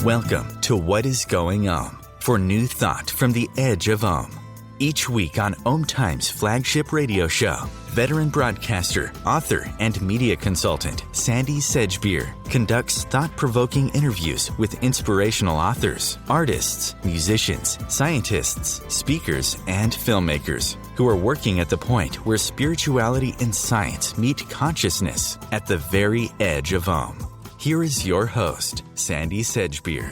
Welcome to What is Going for new thought from the edge of Each week on OMTimes flagship radio show, veteran broadcaster, author, and media consultant Sandie Sedgbeer conducts thought-provoking interviews with inspirational authors, artists, musicians, scientists, speakers, and filmmakers who are working at the point where spirituality and science meet consciousness at the very edge of Here is your host, Sandie Sedgbeer.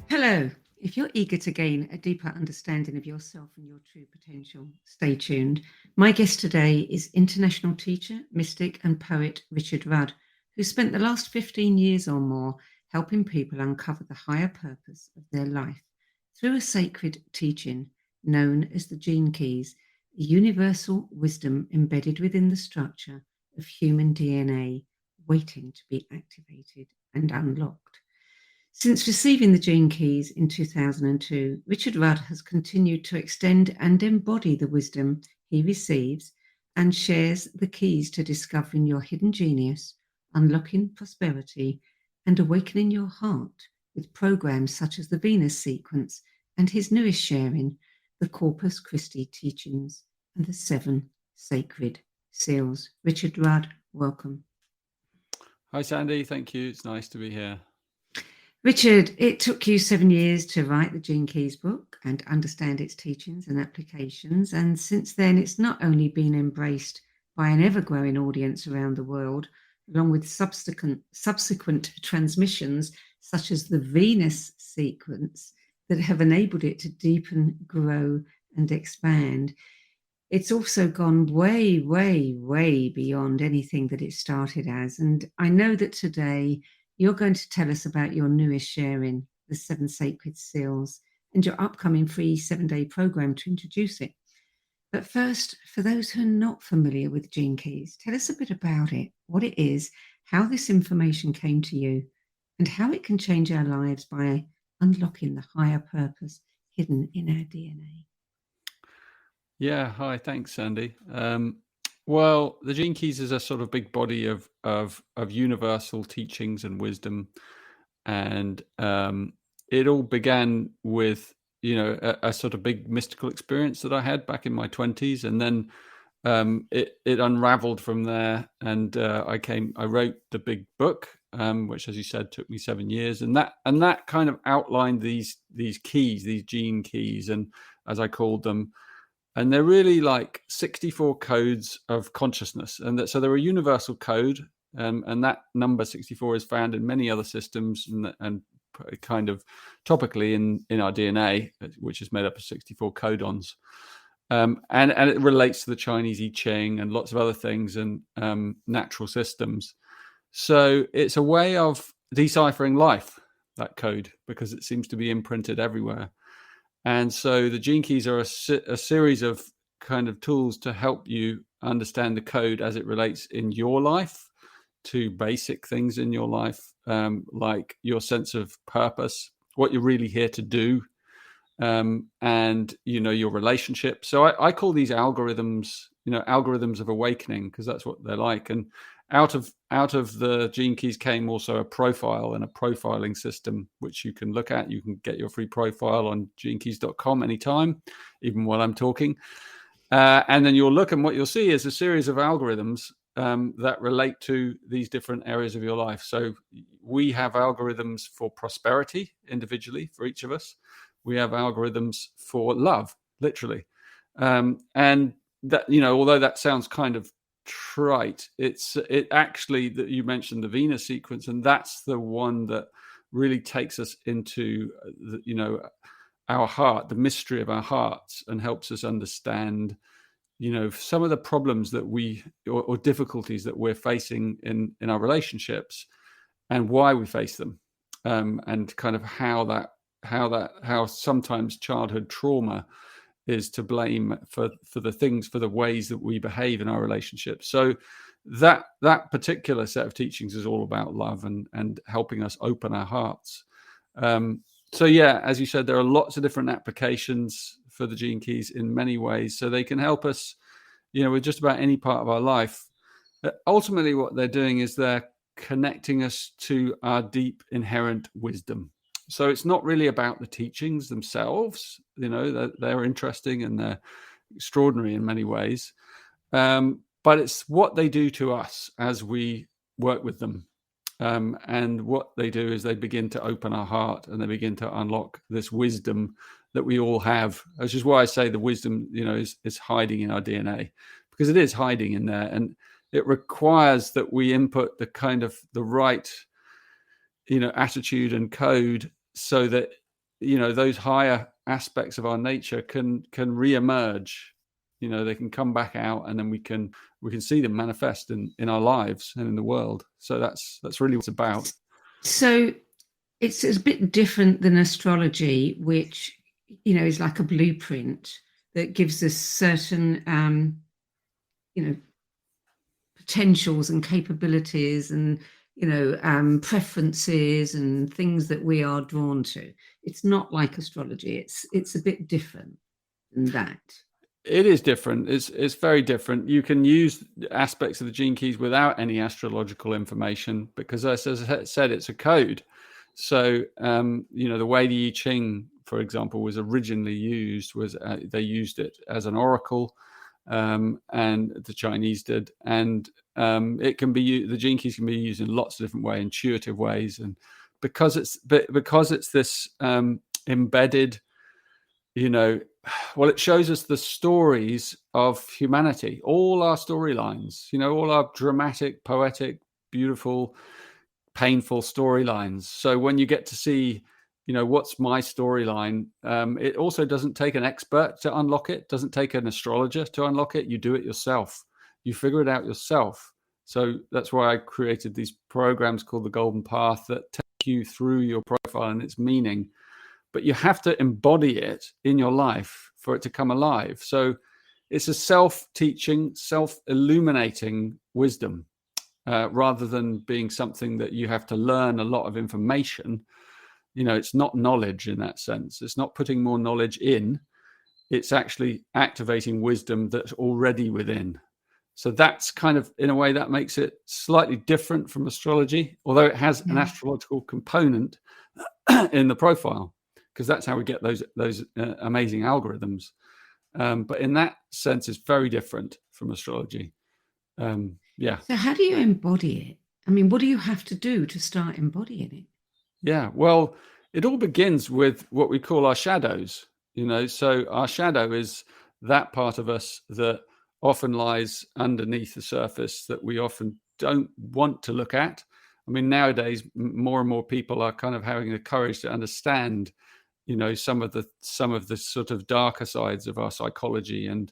Hello. If you're eager to gain a deeper understanding of yourself and your true potential, stay tuned. My guest today is international teacher, mystic, and poet Richard Rudd, who spent the last 15 years or more helping people uncover the higher purpose of their life through a sacred teaching known as the Gene Keys, a universal wisdom embedded within the structure of human DNA, waiting to be activated and unlocked. Since receiving the Gene Keys in 2002, Richard Rudd has continued to extend and embody the wisdom he receives and shares the keys to discovering your hidden genius, unlocking prosperity, and awakening your heart with programs such as the Venus sequence and his newest sharing, the Corpus Christi Teachings and the 7 Sacred Seals. Richard Rudd, welcome. Hi, Sandie. Thank you. It's nice to be here. Richard, it took you 7 years to write the Gene Keys book and understand its teachings and applications. And since then, it's not only been embraced by an ever-growing audience around the world, along with subsequent transmissions, such as the Venus sequence, that have enabled it to deepen, grow, and expand. It's also gone way, way, way beyond anything that it started as. And I know that today, you're going to tell us about your newest sharing, the 7 Sacred Seals, and your upcoming free 7-day program to introduce it. But first, for those who are not familiar with Gene Keys, tell us a bit about it, what it is, how this information came to you, and how it can change our lives by unlocking the higher purpose hidden in our DNA. Yeah. Hi. Thanks, Sandie. Well, the Gene Keys is a sort of big body of universal teachings and wisdom, and it all began with a sort of big mystical experience that I had back in my 20s, and then it unraveled from there, and I wrote the big book, which, as you said, took me 7 years, and that kind of outlined these keys, these Gene Keys, and as I called them. And they're really like 64 codes of consciousness. And so they're a universal code. And that number 64 is found in many other systems and kind of topically in our DNA, which is made up of 64 codons. And it relates to the Chinese I Ching and lots of other things and natural systems. So it's a way of deciphering life, that code, because it seems to be imprinted everywhere. And so the Gene Keys are a series of kind of tools to help you understand the code as it relates in your life to basic things in your life, like your sense of purpose, what you're really here to do, and, your relationship. So I call these algorithms, algorithms of awakening, because that's what they're like. And out of the Gene Keys came also a profile and a profiling system, which you can look at. You can get your free profile on genekeys.com anytime, even while I'm talking. And then you'll look, and what you'll see is a series of algorithms that relate to these different areas of your life. So we have algorithms for prosperity individually for each of us. We have algorithms for love, literally. And that, although that sounds kind of trite, it actually, that you mentioned the Venus sequence, and that's the one that really takes us into our heart, the mystery of our hearts, and helps us understand some of the problems that or difficulties that we're facing in our relationships, and why we face them, and kind of how sometimes childhood trauma is to blame for the ways that we behave in our relationships. So that particular set of teachings is all about love and helping us open our hearts. So yeah, as you said, there are lots of different applications for the Gene Keys in many ways. So they can help us, with just about any part of our life. Ultimately, what they're doing is they're connecting us to our deep inherent wisdom. So it's not really about the teachings themselves. They're interesting and they're extraordinary in many ways. But it's what they do to us as we work with them. And what they do is they begin to open our heart and they begin to unlock this wisdom that we all have, which is why I say the wisdom, is hiding in our DNA, because it is hiding in there. And it requires that we input the right, attitude and code so that, those higher aspects of our nature can reemerge. They can come back out, and then we can see them manifest in our lives and in the world. So that's really what it's about. So it's a bit different than astrology, which, is like a blueprint that gives us certain, potentials and capabilities and, preferences and things that we are drawn to. It's not like astrology. It's a bit different than that. It is different. It's very different. You can use aspects of the gene keys without any astrological information because, as I said, it's a code. So, the way the I Ching, for example, was originally used was they used it as an oracle, and the Chinese did. And it can be the gene keys can be used in lots of different ways, intuitive ways, and because it's this embedded, it shows us the stories of humanity, all our storylines, all our dramatic, poetic, beautiful, painful storylines. So when you get to see, what's my storyline, it also doesn't take an expert to unlock it, doesn't take an astrologer to unlock it. You do it yourself. You figure it out yourself. So that's why I created these programs called the Golden Path that take you through your profile and its meaning. But you have to embody it in your life for it to come alive. So it's a self-teaching, self-illuminating wisdom, rather than being something that you have to learn a lot of information. It's not knowledge in that sense. It's not putting more knowledge in. It's actually activating wisdom that's already within. So that's kind of, in a way, that makes it slightly different from astrology, although it has an astrological component in the profile, because that's how we get those amazing algorithms. But in that sense, it's very different from astrology. So how do you embody it? I mean, what do you have to do to start embodying it? Yeah, well, it all begins with what we call our shadows. So our shadow is that part of us that often lies underneath the surface that we often don't want to look at. I mean, nowadays, more and more people are kind of having the courage to understand some of the sort of darker sides of our psychology. And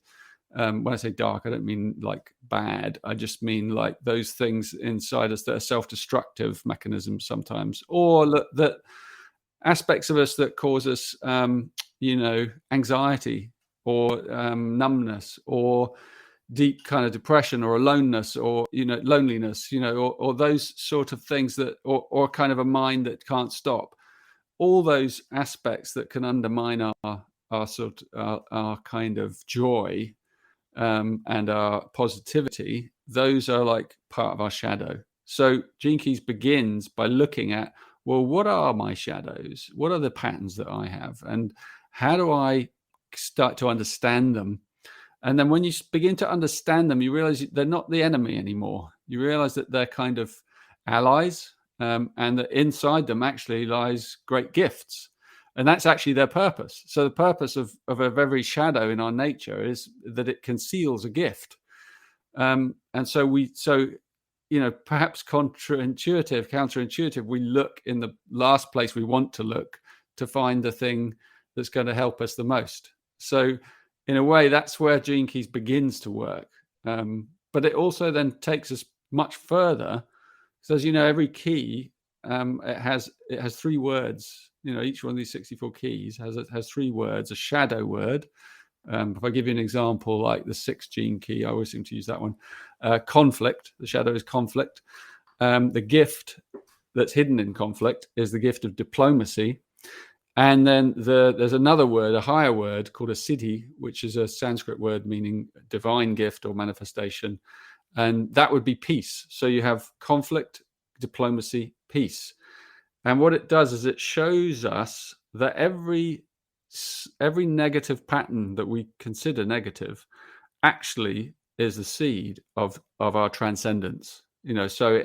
when I say dark, I don't mean like bad. I just mean like those things inside us that are self-destructive mechanisms sometimes, or that aspects of us that cause us, anxiety or numbness or deep kind of depression or aloneness or, loneliness, or those sort of things that, or kind of a mind that can't stop. All those aspects that can undermine our kind of joy and our positivity, those are like part of our shadow. So Gene Keys begins by looking at, well, what are my shadows? What are the patterns that I have? And how do I start to understand them? And then when you begin to understand them, you realize they're not the enemy anymore. You realize that they're kind of allies, and that inside them actually lies great gifts. And that's actually their purpose. So the purpose of every shadow in our nature is that it conceals a gift. And so perhaps counterintuitive, we look in the last place we want to look to find the thing that's going to help us the most. So in a way, that's where Gene Keys begins to work. But it also then takes us much further. So as you know, every key, it has 3 words. Each one of these 64 keys has 3 words, a shadow word. If I give you an example, like the 6th gene key, I always seem to use that one. Conflict, the shadow is conflict. The gift that's hidden in conflict is the gift of diplomacy. And then there's another word, a higher word called a siddhi, which is a Sanskrit word meaning divine gift or manifestation. And that would be peace. So you have conflict, diplomacy, peace. And what it does is it shows us that every negative pattern that we consider negative actually is the seed of our transcendence. So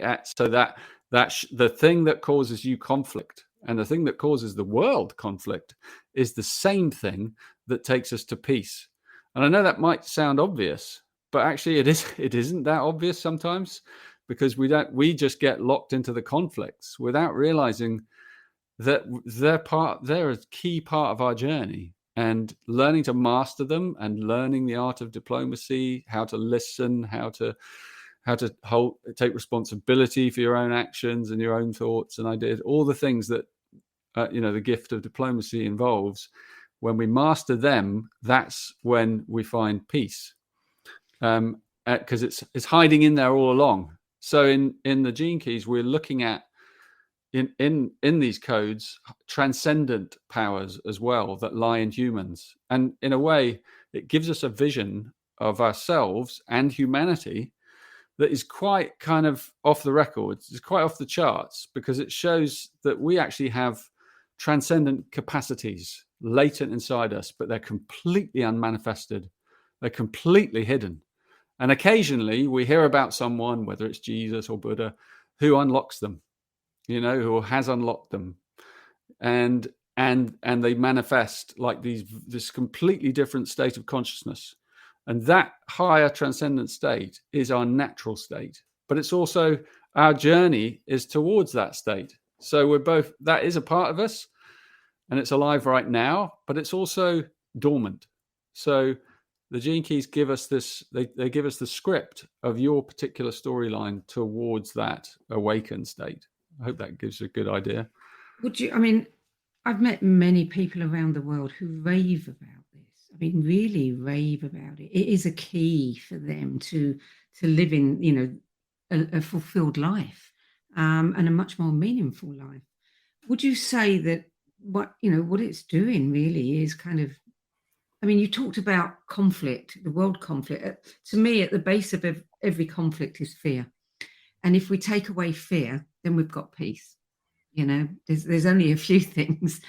that the thing that causes you conflict and the thing that causes the world conflict is the same thing that takes us to peace. And I know that might sound obvious, but actually it isn't that obvious sometimes, because we just get locked into the conflicts without realizing that they're a key part of our journey, and learning to master them and learning the art of diplomacy, how to listen, how to take responsibility for your own actions and your own thoughts and ideas, all the things that the gift of diplomacy involves. When we master them, that's when we find peace, because it's hiding in there all along. So in the Gene Keys, we're looking at in these codes transcendent powers as well that lie in humans, and in a way it gives us a vision of ourselves and humanity that is quite kind of off the records. It's quite off the charts, because it shows that we actually have transcendent capacities latent inside us, but they're completely unmanifested. They're completely hidden. And occasionally we hear about someone, whether it's Jesus or Buddha, who unlocks them, who has unlocked them. And they manifest like this completely different state of consciousness. And that higher transcendent state is our natural state, but it's also our journey is towards that state. So that is a part of us, and it's alive right now, but it's also dormant. So the Gene Keys give us this, they give us the script of your particular storyline towards that awakened state. I hope that gives you a good idea. I've met many people around the world who rave about this. Really rave about it. It is a key for them to live in, a fulfilled life, and a much more meaningful life. Would you say that what it's doing really is kind of, you talked about conflict, the world conflict. To me, at the base of every conflict is fear. And if we take away fear, then we've got peace. There's only a few things.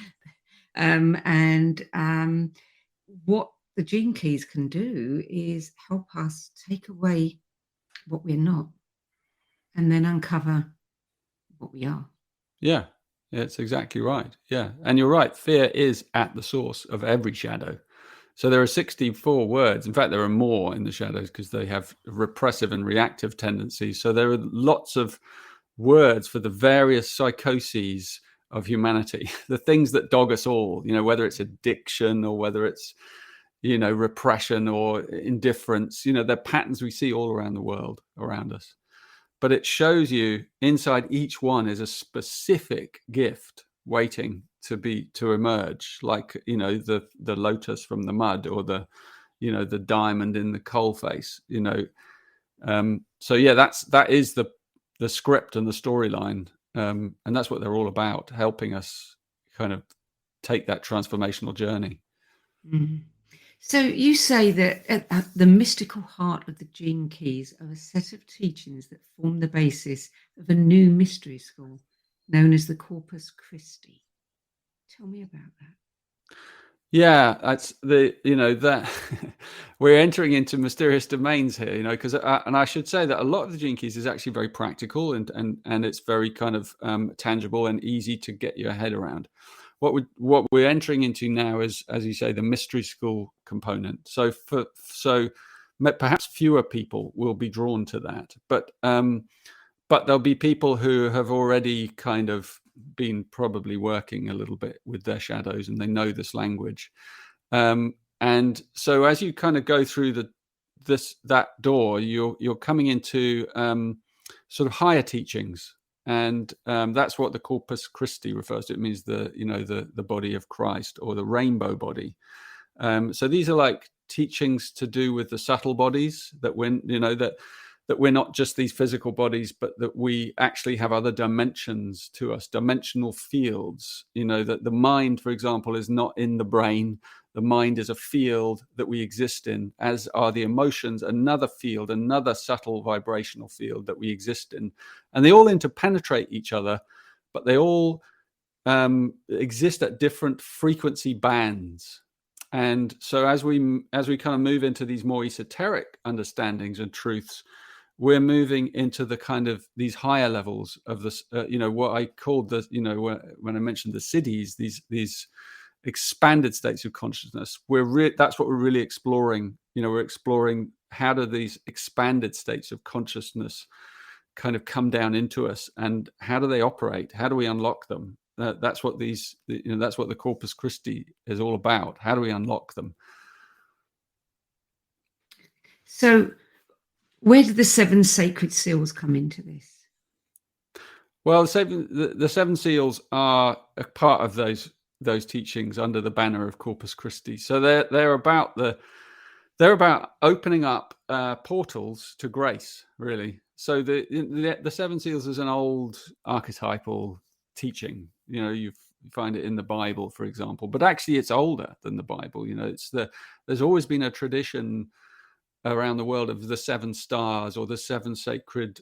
What the Gene Keys can do is help us take away what we're not and then uncover what we are. Yeah, it's exactly right. Yeah. And you're right. Fear is at the source of every shadow. So there are 64 words. In fact, there are more in the shadows because they have repressive and reactive tendencies. So there are lots of words for the various psychoses of humanity, the things that dog us all, whether it's addiction or whether it's, repression or indifference, they're patterns we see all around the world around us. But it shows you inside each one is a specific gift waiting to emerge, like, the lotus from the mud, or the diamond in the coal face, So yeah, that is the script and the storyline. And that's what they're all about, helping us kind of take that transformational journey. Mm. So you say that at the mystical heart of the Gene Keys are a set of teachings that form the basis of a new mystery school known as the Corpus Christi. Tell me about that. Yeah, that's that we're entering into mysterious domains here, because and I should say that a lot of the Gene Keys is actually very practical and it's very kind of tangible and easy to get your head around. What we're entering into now is, as you say, the mystery school component. So perhaps fewer people will be drawn to that, but there'll be people who have already kind of been probably working a little bit with their shadows, and they know this language. And so as you kind of go through that door, you're coming into sort of higher teachings. And that's what the Corpus Christi refers to. It means the body of Christ, or the rainbow body. So these are like teachings to do with the subtle bodies, that that we're not just these physical bodies, but that we actually have other dimensions to us, dimensional fields. That the mind, for example, is not in the brain. The mind is a field that we exist in, as are the emotions, another field, another subtle vibrational field that we exist in. And they all interpenetrate each other, but they all exist at different frequency bands. And so as we kind of move into these more esoteric understandings and truths, we're moving into the kind of these higher levels of this, what I called the, when I mentioned the cities, these expanded states of consciousness. That's what we're really exploring. We're exploring how do these expanded states of consciousness kind of come down into us, and how do they operate? How do we unlock them? That's what that's what the Corpus Christi is all about. How do we unlock them? So where do the 7 sacred seals come into this? Well, the 7 seals are a part of those teachings under the banner of Corpus Christi. So they're about opening up portals to grace, really. So the 7 seals is an old archetypal teaching. You find it in the Bible, for example, but actually it's older than the Bible. There's always been a tradition around the world of the 7 stars, or the 7 sacred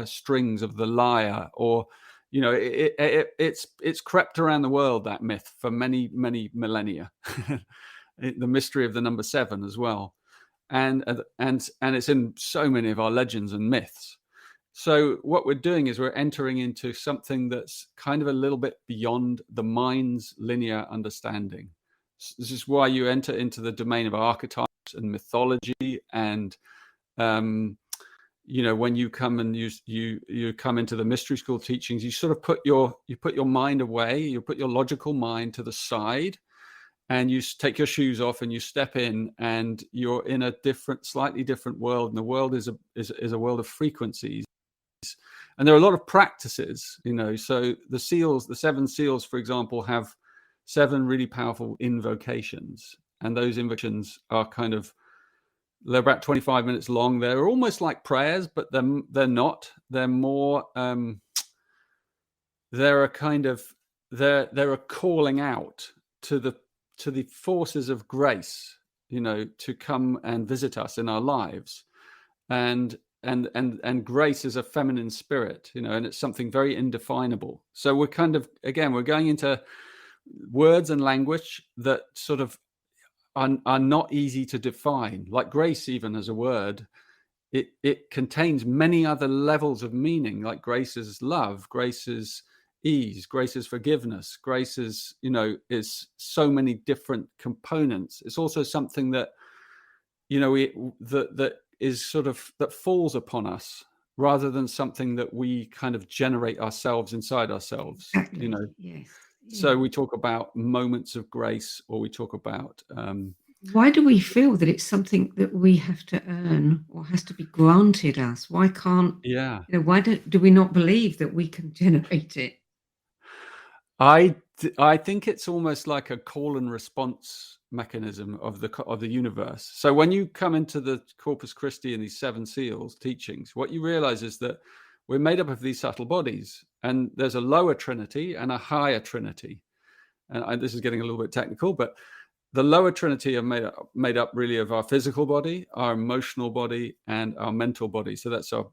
strings of the lyre, or it's crept around the world, that myth, for many millennia. The mystery of the number 7 as well, and it's in so many of our legends and myths. So what we're doing is we're entering into something that's kind of a little bit beyond the mind's linear understanding. This is why you enter into the domain of archetypes and mythology, and when you come and you come into the mystery school teachings, you sort of put your mind away, you put your logical mind to the side, and you take your shoes off and you step in, and you're in a slightly different world. And the world is a world of frequencies. And there are a lot of practices, so the 7 seals, for example, have 7 really powerful invocations. And those invocations are they're about 25 minutes long. They're almost like prayers, but they're not. They're more, they're a calling out to the forces of grace, to come and visit us in our lives. And grace is a feminine spirit, and it's something very indefinable. So we're we're going into words and language that sort of are not easy to define. Like grace, even as a word, it contains many other levels of meaning. Like grace is love, grace is ease, grace is forgiveness, grace is is so many different components. It's also something that that is that falls upon us, rather than something that we kind of generate ourselves inside ourselves. Exactly. Yes. So we talk about moments of grace, or we talk about why do we feel that it's something that we have to earn or has to be granted us? Why can't why do we not believe that we can generate it? I think it's almost like a call and response mechanism of the universe. So when you come into the Corpus Christi and these 7 seals teachings, what you realize is that we're made up of these subtle bodies, and there's a lower trinity and a higher trinity. And this is getting a little bit technical, but the lower trinity are made up really of our physical body, our emotional body, and our mental body. So that's our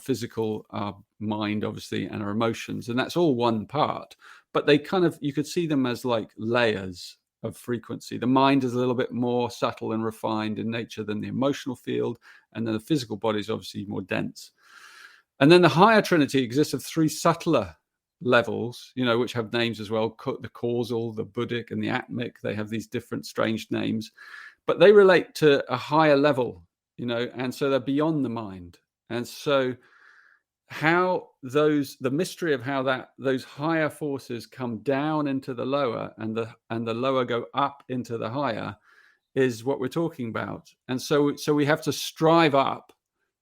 physical, our mind, obviously, and our emotions. And that's all one part. But they you could see them as like layers of frequency. The mind is a little bit more subtle and refined in nature than the emotional field. And then the physical body is obviously more dense. And then the higher trinity exists of 3 subtler levels, which have names as well: the causal, the buddhic, and the atmic. They have these different strange names, but they relate to a higher level, and so they're beyond the mind. And so how the mystery of how those higher forces come down into the lower, and the lower go up into the higher, is what we're talking about. And so we have to strive up.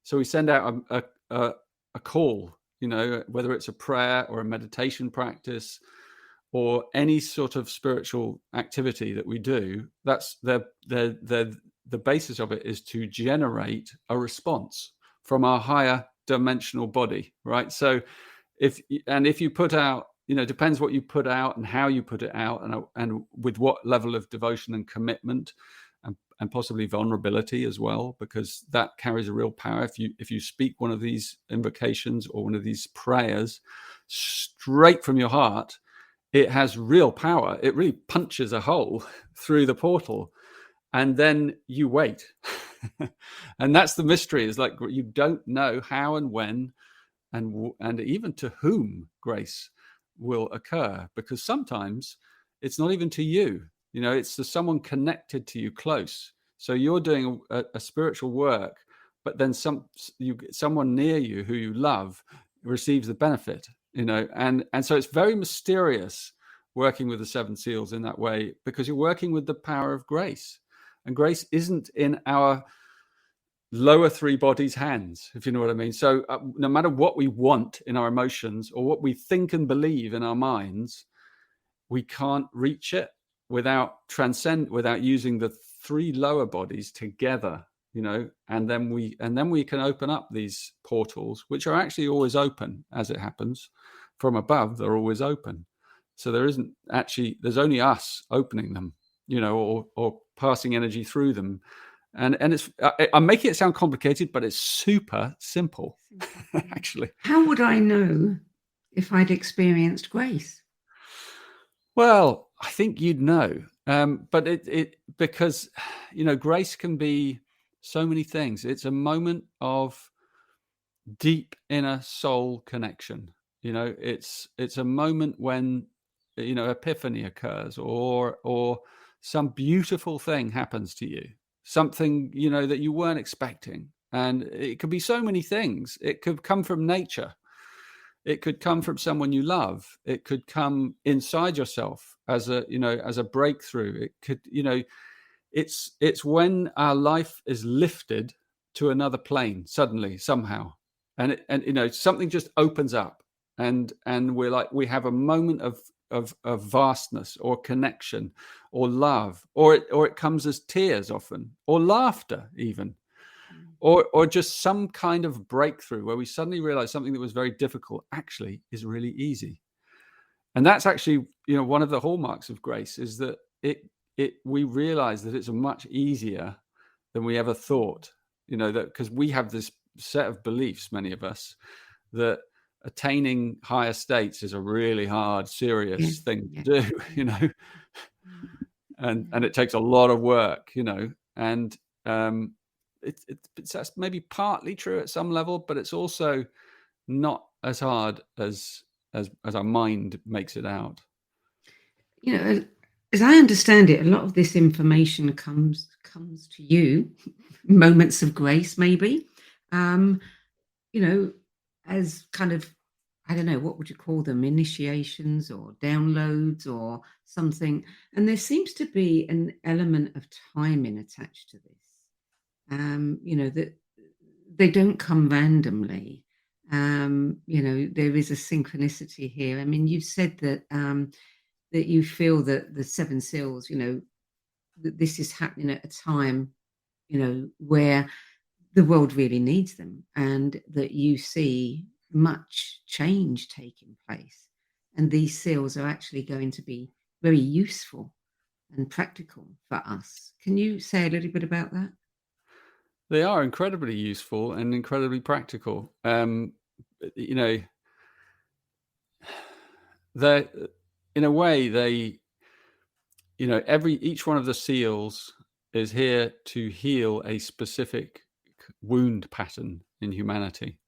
So we send out a call, whether it's a prayer or a meditation practice or any sort of spiritual activity that we do. That's the basis of it, is to generate a response from our higher dimensional body, right? So if you put out depends what you put out and how you put it out, and with what level of devotion and commitment, and possibly vulnerability as well, because that carries a real power. If you speak one of these invocations or one of these prayers straight from your heart, it has real power. It really punches a hole through the portal, and then you wait. And that's the mystery, is like you don't know how and when and even to whom grace will occur, because sometimes it's not even to you, it's to someone connected to you close. So you're doing a spiritual work, but then someone near you who you love receives the benefit, and so it's very mysterious working with the seven seals in that way, because you're working with the power of grace, and grace isn't in our lower three bodies' hands, if you know what I mean. So no matter what we want in our emotions or what we think and believe in our minds, we can't reach it without using the three lower bodies together, and then we can open up these portals, which are actually always open. As it happens, from above, they're always open. So there's only us opening them, or passing energy through them. And it's, I'm making it sound complicated, but it's super simple, actually. How would I know if I'd experienced grace? Well, I think you'd know, but because grace can be so many things. It's a moment of deep inner soul connection. It's a moment when epiphany occurs, or some beautiful thing happens to you. Something, that you weren't expecting. And it could be so many things. It could come from nature. It could come from someone you love. It could come inside yourself as a breakthrough. It could, it's when our life is lifted to another plane suddenly, somehow. And something just opens up, and we're like, we have a moment of vastness, or connection, or love, or it comes as tears often, or laughter even, or just some kind of breakthrough where we suddenly realize something that was very difficult actually is really easy. And that's actually, one of the hallmarks of grace, is that we realize that it's much easier than we ever thought, that because we have this set of beliefs, many of us, that attaining higher states is a really hard, serious thing to do, and it takes a lot of work, and that's maybe partly true at some level, but it's also not as hard as our mind makes it out. As I understand it, a lot of this information comes to you, moments of grace, maybe, as kind of, I don't know, what would you call them? Initiations or downloads or something. And there seems to be an element of timing attached to this. That they don't come randomly. There is a synchronicity here. I mean, you've said that that you feel that the seven seals, that this is happening at a time, where the world really needs them, and that you see much change taking place. And these seals are actually going to be very useful and practical for us. Can you say a little bit about that? They are incredibly useful and incredibly practical. They, in a way, each one of the seals is here to heal a specific wound pattern in humanity,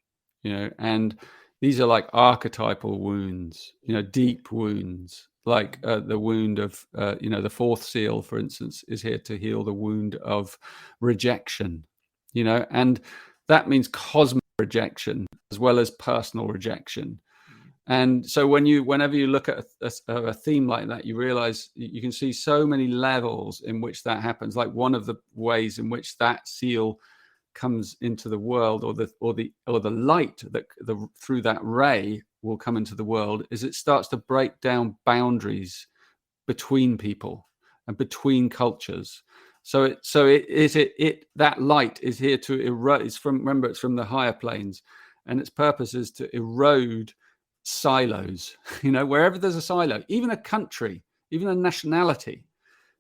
and these are like archetypal wounds, deep wounds, like the wound of, the fourth seal, for instance, is here to heal the wound of rejection, and that means cosmic rejection as well as personal rejection. And so whenever you look at a theme like that, you realize you can see so many levels in which that happens. Like one of the ways in which that seal comes into the world, or the light that through that ray will come into the world, is it starts to break down boundaries between people and between cultures. So that light is here to erode. It's from the higher planes, and its purpose is to erode silos. Wherever there's a silo, even a country, even a nationality,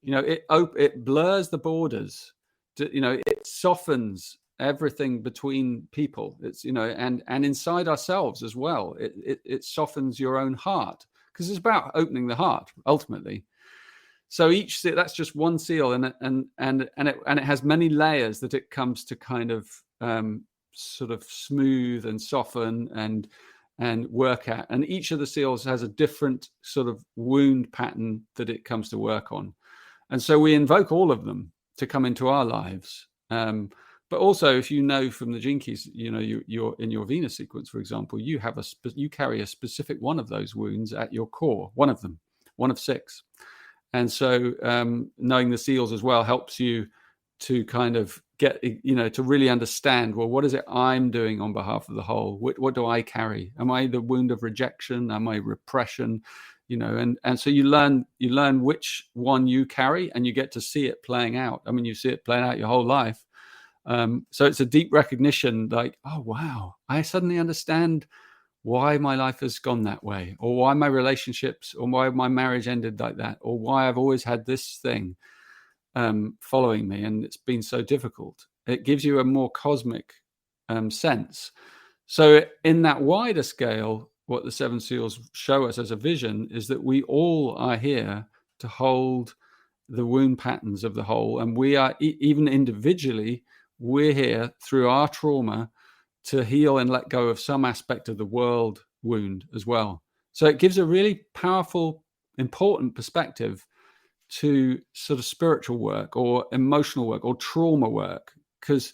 it blurs the borders. It softens everything between people. It's and inside ourselves as well. It softens your own heart, because it's about opening the heart ultimately. So that's just one seal, and it has many layers that it comes to kind of sort of smooth and soften and work at. And each of the seals has a different sort of wound pattern that it comes to work on. And so we invoke all of them to come into our lives. But also, if from the Gene Keys, you're in your Venus sequence, for example, you carry a specific one of those wounds at your core, one of them, one of 6. And so knowing the seals as well helps you to kind of get, to really understand, well, what is it I'm doing on behalf of the whole? What do I carry? Am I the wound of rejection? Am I repression? And so you learn which one you carry, and you get to see it playing out. I mean, you see it playing out your whole life. So it's a deep recognition, like, oh, wow, I suddenly understand why my life has gone that way, or why my relationships, or why my marriage ended like that, or why I've always had this thing following me, and it's been so difficult. It gives you a more cosmic sense. So in that wider scale, what the 7 seals show us as a vision is that we all are here to hold the wound patterns of the whole, and we are even individually, we're here through our trauma to heal and let go of some aspect of the world wound as well. So it gives a really powerful, important perspective to sort of spiritual work or emotional work or trauma work. Because,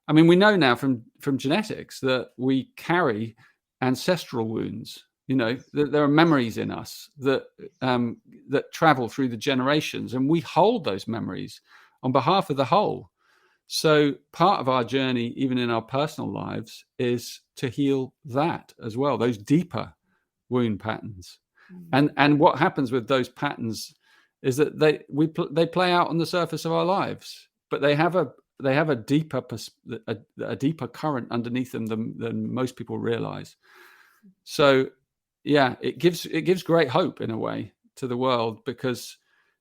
I mean, we know now from genetics that we carry ancestral wounds. That there are memories in us that travel through the generations, and we hold those memories on behalf of the whole. So part of our journey, even in our personal lives, is to heal that as well, those deeper wound patterns. And what happens with those patterns is that they play out on the surface of our lives, but they have a deeper current underneath them than most people realize. So yeah, it gives great hope in a way to the world, because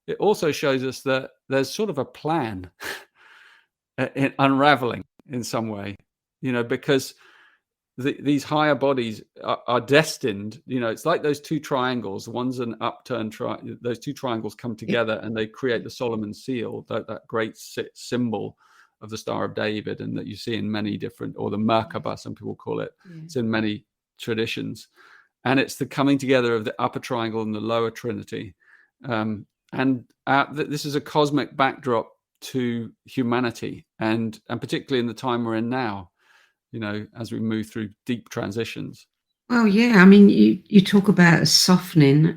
it also shows us that there's sort of a plan in unraveling in some way, because these higher bodies are destined, it's like those 2 triangles, one's an upturned those 2 triangles come together and they create the Solomon seal, that great symbol of the Star of David, and that you see in many different, or the Merkaba, some people call it. It's in many traditions, and it's the coming together of the upper triangle and the lower Trinity. This is a cosmic backdrop to humanity, and particularly in the time we're in now, as we move through deep transitions. Well, yeah, I mean, you talk about softening,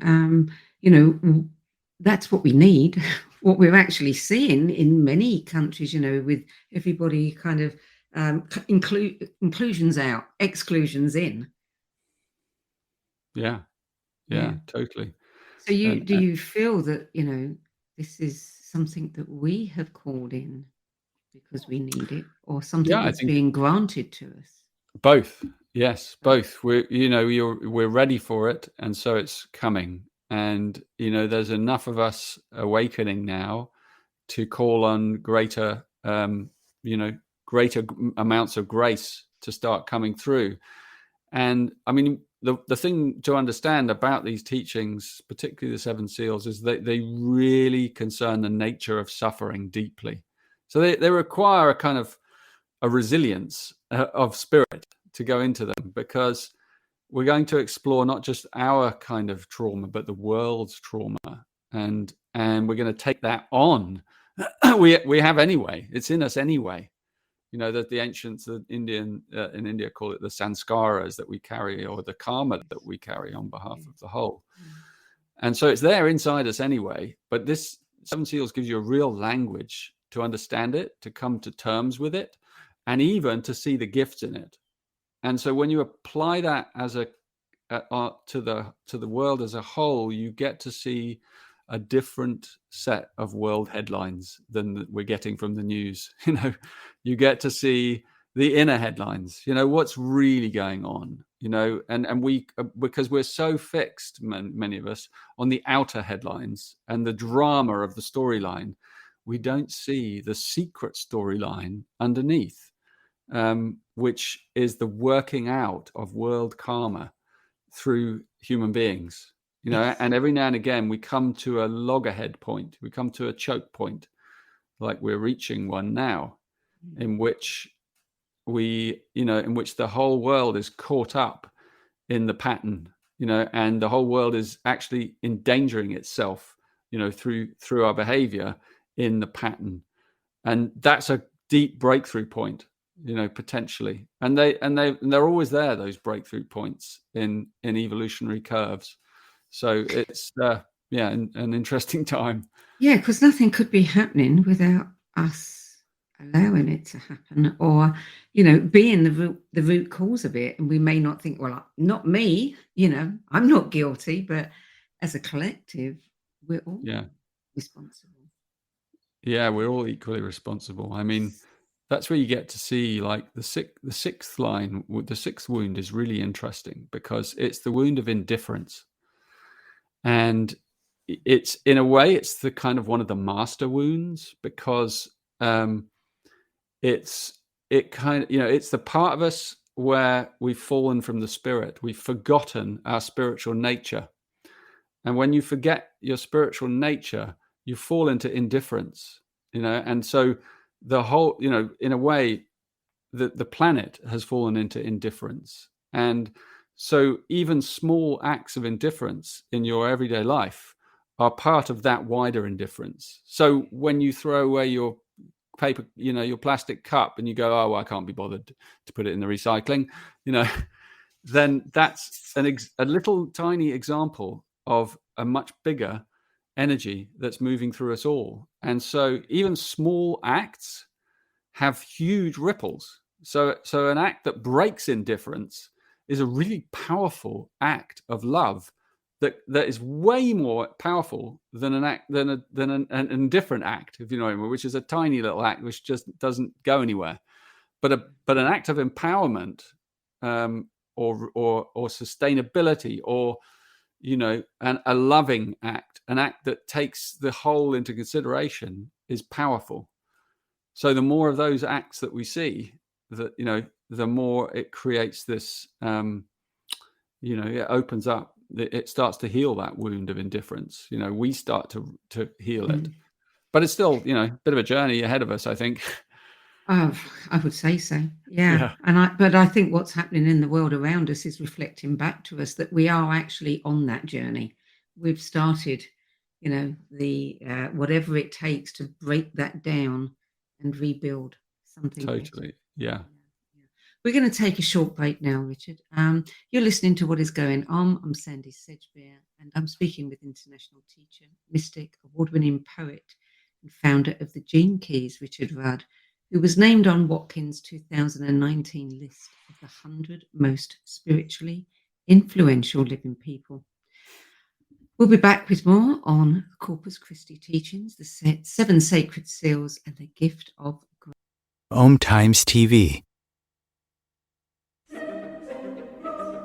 that's what we need, what we're actually seeing in many countries, with everybody kind of inclusions out, exclusions in. Yeah, totally. So do you feel that, this is something that we have called in because we need it, or something that's being granted to us? Both. Yes, both. We're ready for it, and so it's coming. And there's enough of us awakening now to call on greater amounts of grace to start coming through. And I mean, the thing to understand about these teachings, particularly the 7 seals, is that they really concern the nature of suffering deeply. So they require a kind of a resilience of spirit to go into them, because we're going to explore not just our kind of trauma, but the world's trauma, and we're going to take that on. we have anyway. It's in us anyway. That the ancients in India call it the sanskaras that we carry, or the karma that we carry on behalf of the whole. And so it's there inside us anyway. But this 7 seals gives you a real language to understand it, to come to terms with it, and even to see the gifts in it. And so when you apply that as to the world as a whole, you get to see a different set of world headlines than we're getting from the news. You get to see the inner headlines, what's really going on. and we, because we're so fixed, many of us, on the outer headlines and the drama of the storyline, we don't see the secret storyline underneath, which is the working out of world karma through human beings, and every now and again we come to a loggerhead point, we come to a choke point, like we're reaching one now, in which in which the whole world is caught up in the pattern, and the whole world is actually endangering itself, through our behavior in the pattern. And that's a deep breakthrough point, potentially. And they're always there, those breakthrough points in evolutionary curves. So it's an interesting time. Yeah, because nothing could be happening without us allowing it to happen, or being the root cause of it. And we may not think, well, not me, I'm not guilty, but as a collective, we're all responsible. Yeah, we're all equally responsible. I mean, that's where you get to see, like, the sixth line, the sixth wound is really interesting, because it's the wound of indifference. And it's, in a way, it's the kind of one of the master wounds, because it's the part of us where we've fallen from the spirit. We've forgotten our spiritual nature. And when you forget your spiritual nature, you fall into indifference, and so the whole, in a way, the planet has fallen into indifference. And so even small acts of indifference in your everyday life are part of that wider indifference. So when you throw away your paper, your plastic cup, and you go, oh, well, I can't be bothered to put it in the recycling, then that's a little tiny example of a much bigger energy that's moving through us all. And so even small acts have huge ripples. So an act that breaks indifference is a really powerful act of love that is way more powerful than an indifferent act, if you know what I mean, which is a tiny little act which just doesn't go anywhere. But an act of empowerment, or sustainability, or a loving act, an act that takes the whole into consideration, is powerful. So the more of those acts that we see, the more it creates this, it opens up, it starts to heal that wound of indifference. We start to heal it, but it's still, a bit of a journey ahead of us, I think. I would say so. Yeah. But I think what's happening in the world around us is reflecting back to us that we are actually on that journey. We've started, the whatever it takes to break that down and rebuild something. Totally. Better. Yeah. We're going to take a short break now, Richard. You're listening to What Is Going On. I'm Sandie Sedgbeer, and I'm speaking with international teacher, mystic, award-winning poet, and founder of the Gene Keys, Richard Rudd, who was named on Watkins' 2019 list of the 100 most spiritually influential living people. We'll be back with more on Corpus Christi Teachings, the 7 Sacred Seals, and the Gift of Grace. OMTimes TV.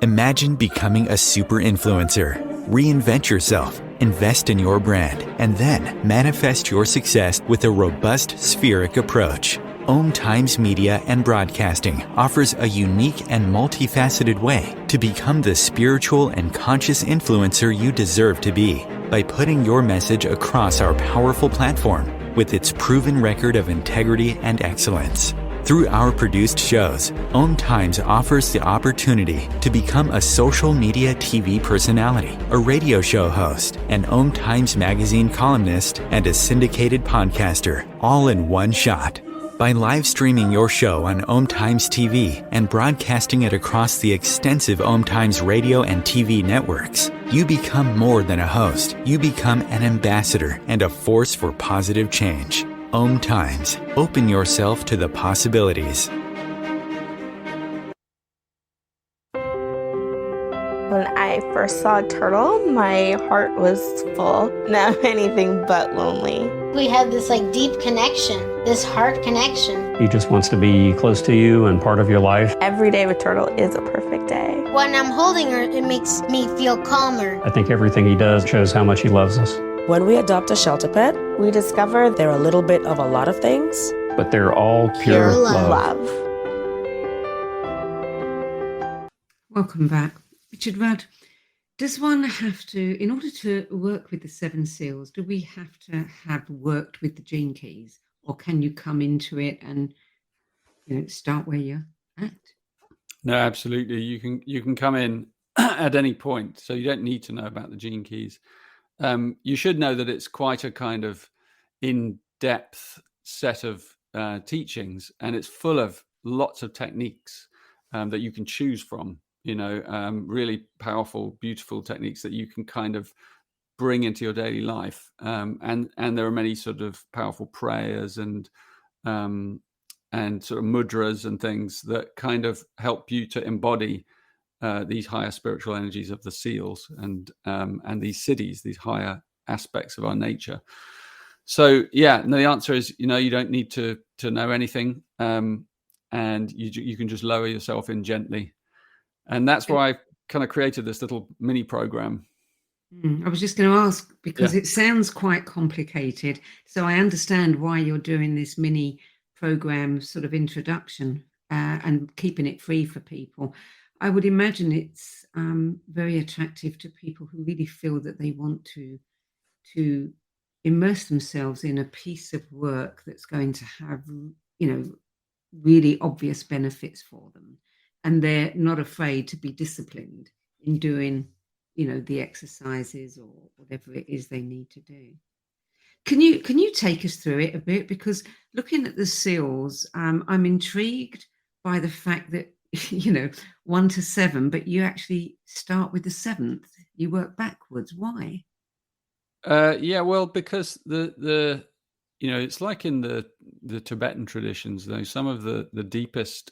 Imagine becoming a super influencer. Reinvent yourself, invest in your brand, and then manifest your success with a robust spheric approach. OMTimes Media and Broadcasting offers a unique and multifaceted way to become the spiritual and conscious influencer you deserve to be by putting your message across our powerful platform with its proven record of integrity and excellence. Through our produced shows, OMTimes offers the opportunity to become a social media TV personality, a radio show host, an OMTimes magazine columnist, and a syndicated podcaster, all in one shot. By live streaming your show on OMTimes TV and broadcasting it across the extensive OMTimes radio and TV networks, you become more than a host. You become an ambassador and a force for positive change. OMTimes. Open yourself to the possibilities. When I first saw Turtle, my heart was full. Now I'm anything but lonely. We have this deep connection, this heart connection. He just wants to be close to you and part of your life. Every day with Turtle is a perfect day. When I'm holding her, it makes me feel calmer. I think everything he does shows how much he loves us. When we adopt a shelter pet, we discover they're a little bit of a lot of things. But they're all pure love. Welcome back. Richard Rudd, does one have to, in order to work with the 7 seals, do we have to have worked with the gene keys? Or can you come into it and, start where you're at? No, absolutely. You can come in at any point, so you don't need to know about the gene keys. You should know that it's quite a kind of in-depth set of teachings, and it's full of lots of techniques that you can choose from. Really powerful, beautiful techniques that you can kind of bring into your daily life. And there are many sort of powerful prayers and sort of mudras and things that kind of help you to embody these higher spiritual energies of the seals and these siddhis, these higher aspects of our nature. So the answer is, you don't need to know anything, and you can just lower yourself in gently. And that's why I kind of created this little mini program. I was just going to ask, because it sounds quite complicated. So I understand why you're doing this mini program sort of introduction and keeping it free for people. I would imagine it's very attractive to people who really feel that they want to immerse themselves in a piece of work that's going to have, really obvious benefits for them. And they're not afraid to be disciplined in doing, the exercises or whatever it is they need to do. Can you take us through it a bit? Because looking at the seals, I'm intrigued by the fact that, 1 to 7, but you actually start with the 7th. You work backwards. Why? Well, because the it's like in the Tibetan traditions, though, some of the deepest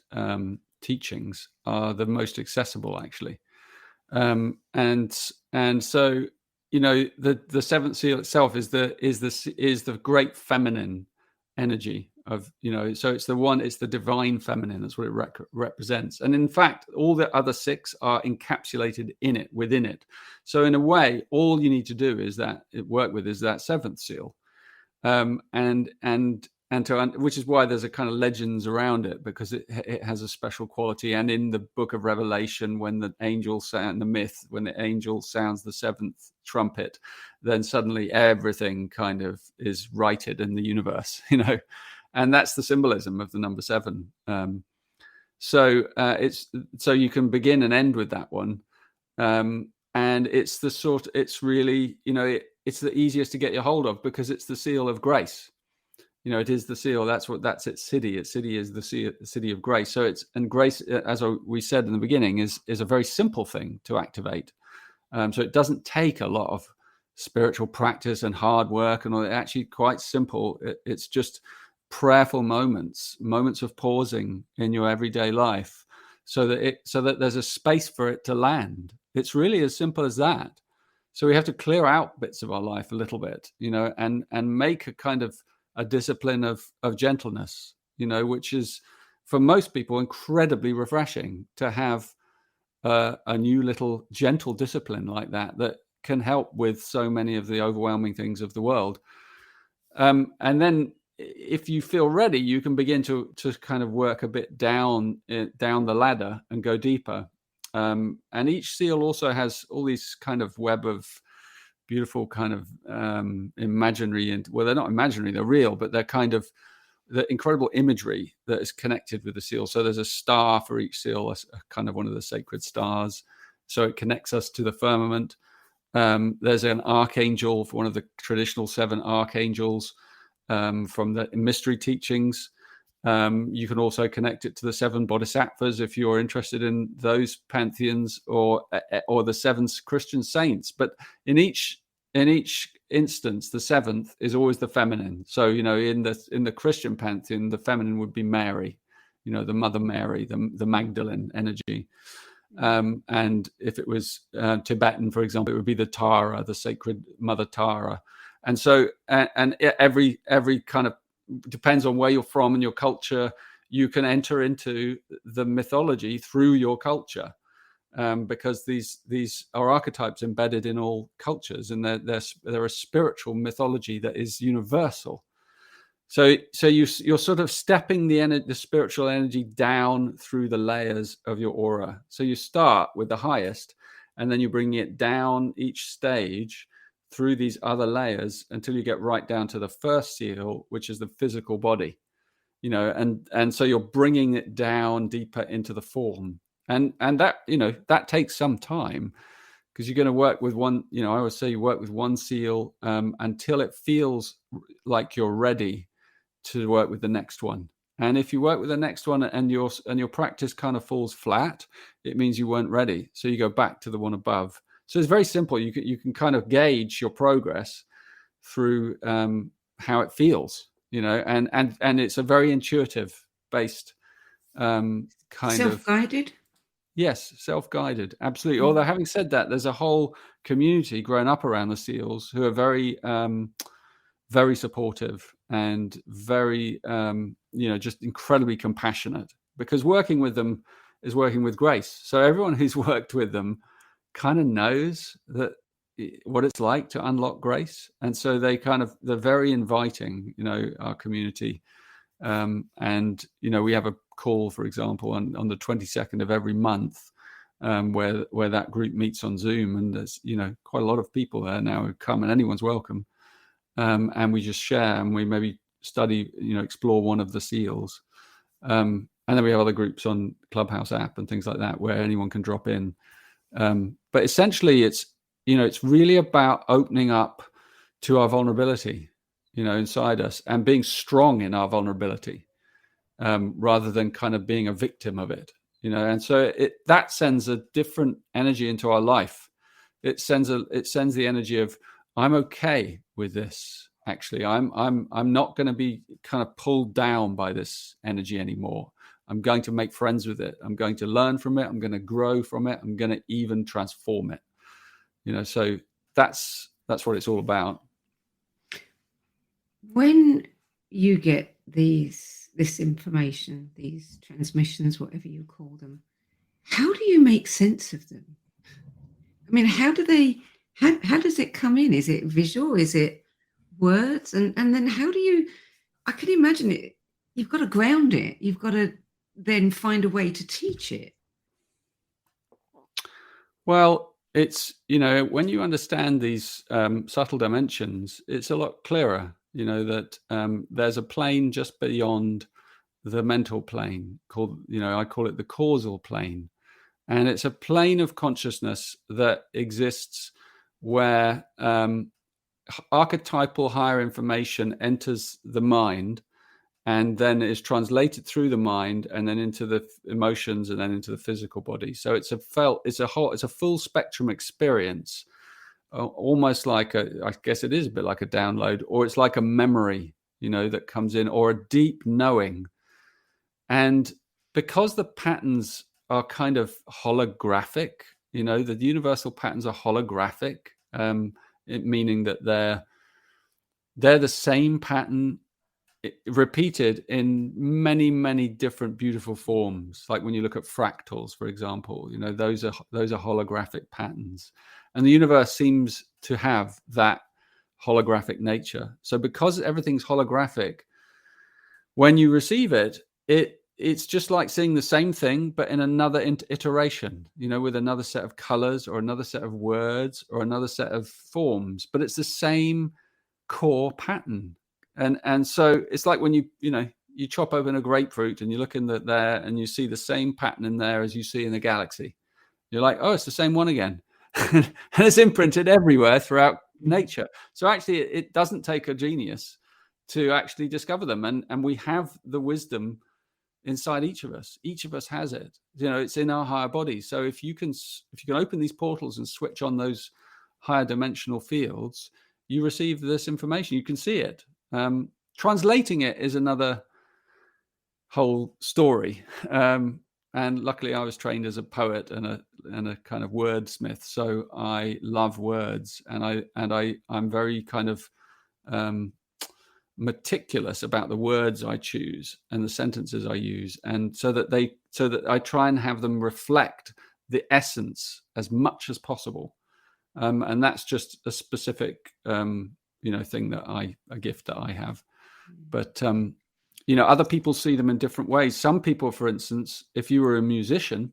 teachings are the most accessible, actually. And so, the 7th seal itself is the great feminine energy of, so it's the divine feminine. That's what it represents. And in fact, all the other 6 are encapsulated within it. So in a way, all you need to do is that 7th seal. Which is why there's a kind of legends around it, because it has a special quality. And in the book of Revelation, when the angel sounds the 7th trumpet, then suddenly everything kind of is righted in the universe, and that's the symbolism of the number 7. So you can begin and end with that one. And it's it's really, it's the easiest to get your hold of, because it's the seal of grace. It is the seal. That's its siddhi. Its siddhi is the siddhi of grace. So grace, as we said in the beginning, is a very simple thing to activate. So it doesn't take a lot of spiritual practice and hard work and all. It's actually quite simple. It's just prayerful moments of pausing in your everyday life, so that there's a space for it to land. It's really as simple as that. So we have to clear out bits of our life a little bit, and make a kind of a discipline of gentleness, which is for most people incredibly refreshing to have a new little gentle discipline like that can help with so many of the overwhelming things of the world. And then if you feel ready, you can begin to kind of work a bit down the ladder and go deeper. And each seal also has all these kind of web of beautiful kind of imaginary, and they're not imaginary, they're real, but they're kind of the incredible imagery that is connected with the seal. So there's a star for each seal, a kind of one of the sacred stars, so it connects us to the firmament. There's an archangel for one of the traditional 7 archangels from the mystery teachings. You can also connect it to the 7 bodhisattvas if you're interested in those pantheons, or the 7 Christian saints. But in each instance, the 7th is always the feminine. So in the Christian pantheon, the feminine would be Mary, the Mother Mary, the Magdalene energy. And if it was Tibetan, for example, it would be the Tara, the sacred Mother Tara. And so and every kind of depends on where you're from and your culture. You can enter into the mythology through your culture. because these are archetypes embedded in all cultures, and they're a spiritual mythology that is universal. So you're sort of stepping the spiritual energy down through the layers of your aura. So you start with the highest, and then you bring it down each stage through these other layers until you get right down to the first seal, which is the physical body. And so you're bringing it down deeper into the form, and that that takes some time, because you're going to work with one. I always say you work with one seal until it feels like you're ready to work with the next one. And if you work with the next one and your practice kind of falls flat, it means you weren't ready. So you go back to the one above. So it's very simple. You can kind of gauge your progress through how it feels, and it's a very intuitive based kind of self-guided. Yes, self-guided, absolutely. Although having said that, there's a whole community grown up around the seals who are very very supportive and very just incredibly compassionate, because working with them is working with grace. So everyone who's worked with them kind of knows what it's like to unlock grace, and so they're very inviting, our community. And we have a call, for example, on the 22nd of every month, where that group meets on Zoom, and there's quite a lot of people there now who come, and anyone's welcome. And we just share, and we maybe study, explore one of the seals. And then we have other groups on Clubhouse app and things like that where anyone can drop in. But essentially it's really about opening up to our vulnerability, inside us, and being strong in our vulnerability, rather than kind of being a victim of it, and so that sends a different energy into our life. It sends the energy of, I'm okay with this. Actually, I'm not going to be kind of pulled down by this energy anymore. I'm going to make friends with it. I'm going to learn from it. I'm going to grow from it. I'm going to even transform it. So that's what it's all about. When you get this information, these transmissions, whatever you call them, how do you make sense of them? I mean, how does it come in? Is it visual? Is it words? And then I can imagine it, you've got to ground it. You've got to then find a way to teach it. Well, it's, when you understand these subtle dimensions, it's a lot clearer, that there's a plane just beyond the mental plane called, I call it the causal plane. And it's a plane of consciousness that exists where archetypal higher information enters the mind, and then is translated through the mind, and then into the emotions, and then into the physical body. So it's a full spectrum experience, almost like I guess it is a bit like a download, or it's like a memory, that comes in, or a deep knowing. And because the patterns are kind of holographic, the universal patterns are holographic, meaning that they're the same pattern repeated in many, many different beautiful forms. Like when you look at fractals, for example, those are holographic patterns, and the universe seems to have that holographic nature. So because everything's holographic, when you receive it, it's just like seeing the same thing, but in another iteration, with another set of colors, or another set of words, or another set of forms, but it's the same core pattern. And so it's like when you chop open a grapefruit and you look in there and you see the same pattern in there as you see in the galaxy. You're like, oh, it's the same one again. And it's imprinted everywhere throughout nature. So actually it doesn't take a genius to actually discover them. And we have the wisdom inside each of us. Each of us has it. It's in our higher body. So if you can open these portals and switch on those higher dimensional fields, you receive this information. You can see it. Translating it is another whole story. And luckily I was trained as a poet and a kind of wordsmith. So I love words, and I'm very kind of meticulous about the words I choose and the sentences I use, and so that I try and have them reflect the essence as much as possible. And that's just a specific, thing that a gift that I have. But, other people see them in different ways. Some people, for instance, if you were a musician,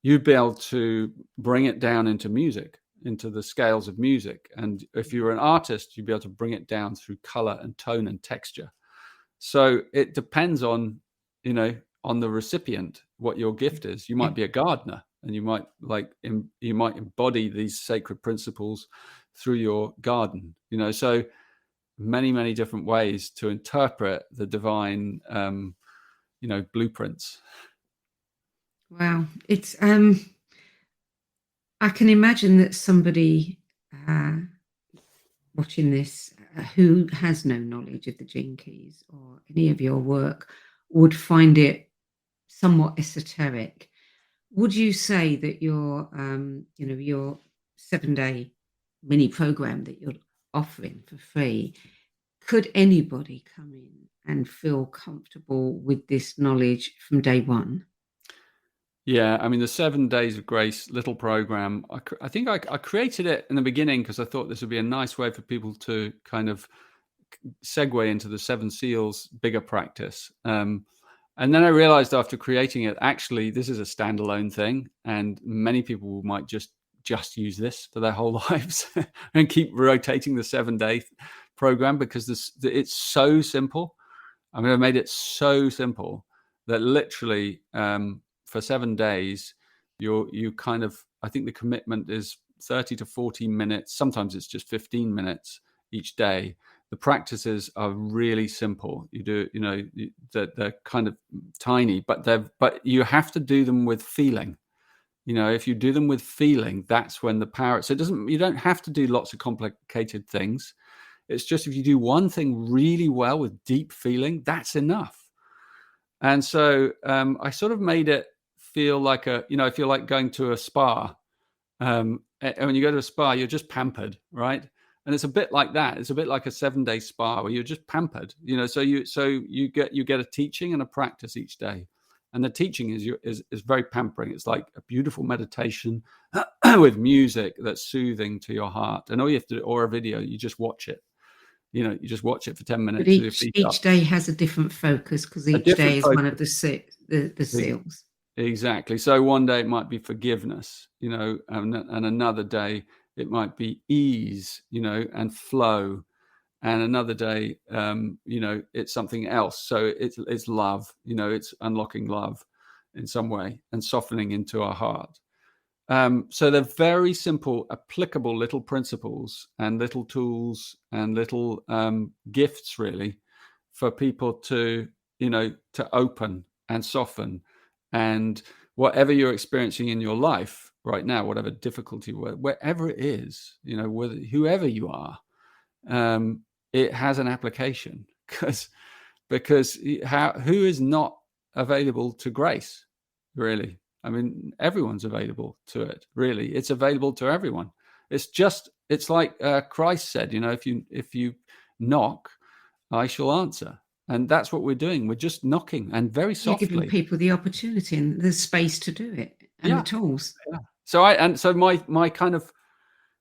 you'd be able to bring it down into music, into the scales of music. And if you were an artist, you'd be able to bring it down through color and tone and texture. So it depends on, on the recipient, what your gift is. You might be a gardener, and you might embody these sacred principles through your garden, so many, many different ways to interpret the divine, blueprints. Wow. It's, I can imagine that somebody watching this who has no knowledge of the Gene Keys or any of your work would find it somewhat esoteric. Would you say that your 7-day mini program that you're offering for free, could anybody come in and feel comfortable with this knowledge from day one? Yeah, I mean, the 7 Days of Grace little program, I think I created it in the beginning because I thought this would be a nice way for people to kind of segue into the 7 Seals bigger practice. And then I realized after creating it, actually, this is a standalone thing, and many people might just use this for their whole lives and keep rotating the 7-day program because it's so simple. I mean, I made it so simple that literally for 7 days, you kind of, I think the commitment is 30 to 40 minutes. Sometimes it's just 15 minutes each day. The practices are really simple. You do, they're kind of tiny, but you have to do them with feeling. If you do them with feeling, that's when the power. So you don't have to do lots of complicated things. It's just if you do one thing really well with deep feeling, that's enough. And so I sort of made it feel like I feel like going to a spa. And when you go to a spa, you're just pampered, right? And it's a bit like that. It's a bit like a 7-day spa where you're just pampered, so you get a teaching and a practice each day. And the teaching is very pampering. It's like a beautiful meditation with music that's soothing to your heart. And all you have to do, or a video, you just watch it. You just watch it for 10 minutes. But each day has a different focus because each day is one of the seals. Exactly. So one day it might be forgiveness, and another day it might be ease, and flow. And another day, it's something else. So it's love, it's unlocking love in some way and softening into our heart. So they're very simple, applicable little principles and little tools and little gifts, really, for people to open and soften. And whatever you're experiencing in your life right now, whatever difficulty, wherever it is, whoever you are, it has an application because who is not available to grace, really? I mean, everyone's available to it, really. It's available to everyone. It's like Christ said, if you knock, I shall answer. And that's what we're doing. We're just knocking, and very softly. You're giving people the opportunity and the space to do it, and the tools. Yeah. So my kind of,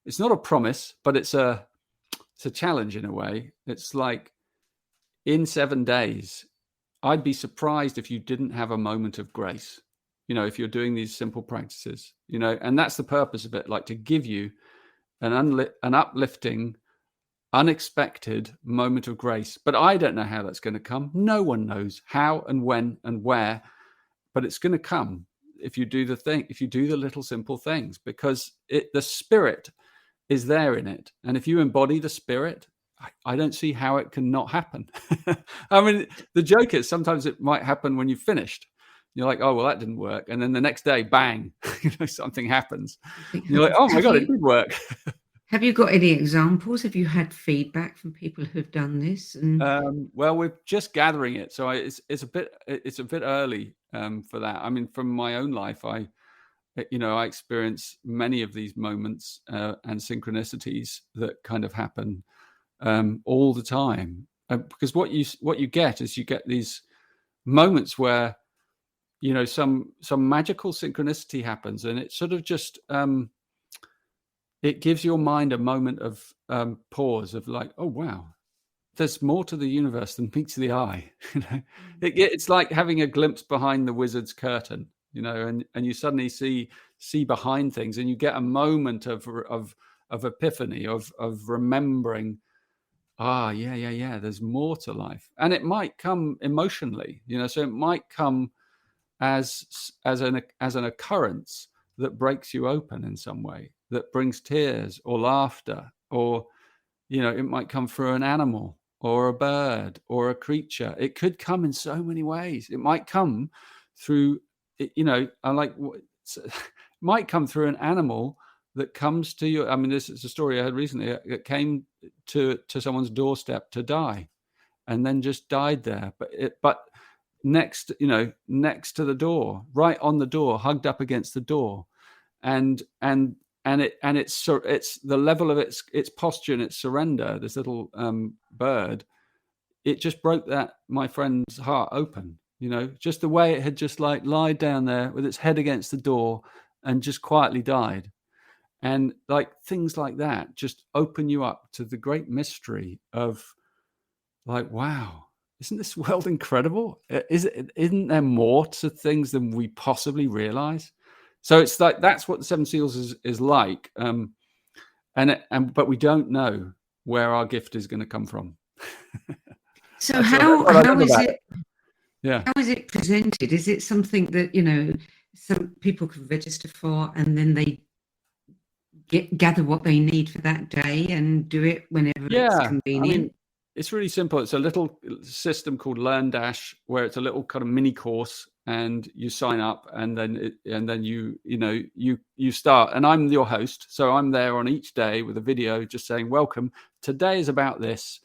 it's not a promise, but it's a challenge in a way. It's like, in 7 days, I'd be surprised if you didn't have a moment of grace. If you're doing these simple practices, and that's the purpose of it, like to give you an uplifting, unexpected moment of grace. But I don't know how that's going to come. No one knows how and when and where, but it's going to come if you do the little simple things, because the spirit is there in it. And if you embody the spirit, I don't see how it can not happen. I mean, the joke is sometimes it might happen when you've finished. You're like, oh, well, that didn't work. And then the next day, bang, something happens. You're like, oh my God, it did work. Have you got any examples? Have you had feedback from people who've done this? Well, we're just gathering it. So it's a bit early for that. I mean, from my own life, I experience many of these moments and synchronicities that kind of happen all the time. Because what you get is you get these moments where some magical synchronicity happens, and it sort of just it gives your mind a moment of pause of like, oh wow, there's more to the universe than meets the eye. It's like having a glimpse behind the wizard's curtain, and you suddenly see behind things, and you get a moment of epiphany, of remembering, there's more to life. And it might come emotionally, so it might come as an occurrence that breaks you open in some way, that brings tears or laughter, or it might come through an animal or a bird or a creature. It could come in so many ways. It might come through, it might come through an animal that comes to you. I mean, this is a story I heard recently. It came to someone's doorstep to die, and then just died there. But next to the door, right on the door, hugged up against the door, and it's the level of its posture and its surrender. This little bird, it just broke my friend's heart open. Just the way it had just like lied down there with its head against the door and just quietly died. And like things like that just open you up to the great mystery of like, wow, isn't this world incredible? Isn't there more to things than we possibly realize? So it's like, that's what the Seven Seals is like. But we don't know where our gift is going to come from. So how is it? Yeah. How is it presented? Is it something that, some people can register for, and then they gather what they need for that day and do it whenever it's convenient? I mean, it's really simple. It's a little system called Learn Dash, where it's a little kind of mini course, and you sign up, and then you start. And I'm your host, so I'm there on each day with a video just saying, "Welcome. Today is about this,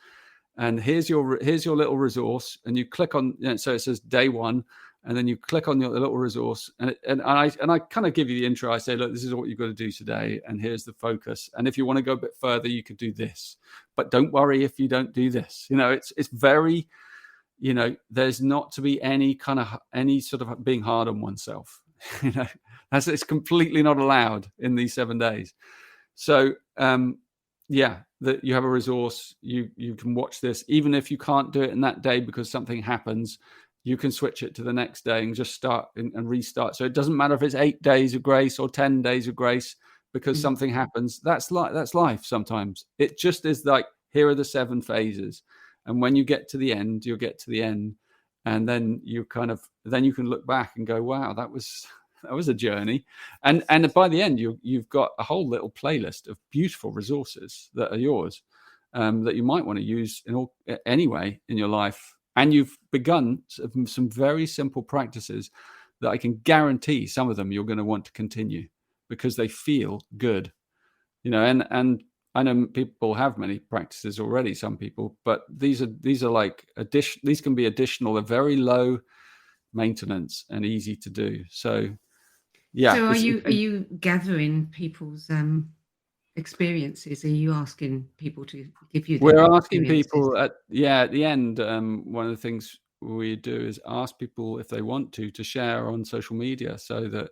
and here's your little resource." And you click on, so it says day 1. And then you click on the little resource, and I kind of give you the intro. I say, look, this is what you've got to do today, and here's the focus. And if you want to go a bit further, you could do this, but don't worry if you don't do this. It's very, there's not to be any sort of being hard on oneself. It's completely not allowed in these 7 days. So that you have a resource, you can watch this, even if you can't do it in that day because something happens. You can switch it to the next day and just start and restart. So it doesn't matter if it's 8 days of grace or 10 days of grace because something happens. That's life sometimes. It just is like, here are the 7 phases. And when you get to the end, you'll get to the end. And then you can look back and go, wow, that was a journey. And by the end, you've got a whole little playlist of beautiful resources that are yours, that you might want to use anyway in your life. And you've begun some very simple practices that I can guarantee some of them you're going to want to continue because they feel good, and I know people have many practices already, some people, but these are like these can be additional. They're very low maintenance and easy to do. So, yeah. So are you gathering people's experiences? Are you asking people to give you? We're asking people at the end. One of the things we do is ask people if they want to share on social media, so that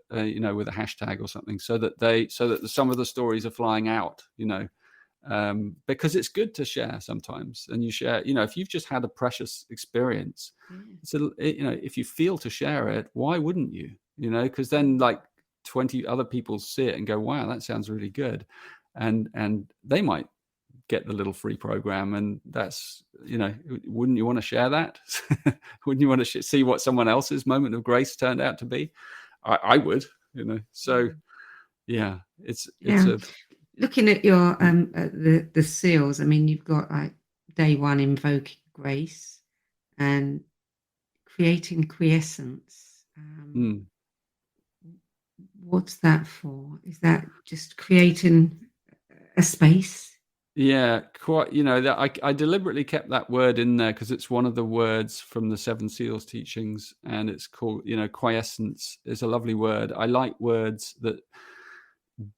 with a hashtag or something, so that some of the stories are flying out. Because it's good to share sometimes, and you share. If you've just had a precious experience, if you feel to share it, why wouldn't you? Because then like 20 other people see it and go, wow, that sounds really good. And they might get the little free program, and that's, wouldn't you want to share that? Wouldn't you want to see what someone else's moment of grace turned out to be? I would, So, yeah, it's looking at your the seals. I mean, you've got like day 1, invoking grace, and creating quiescence. What's that for? Is that just creating a space? Yeah, quite. That I deliberately kept that word in there because it's one of the words from the Seven Seals teachings, and it's called, quiescence. It's a lovely word. I like words that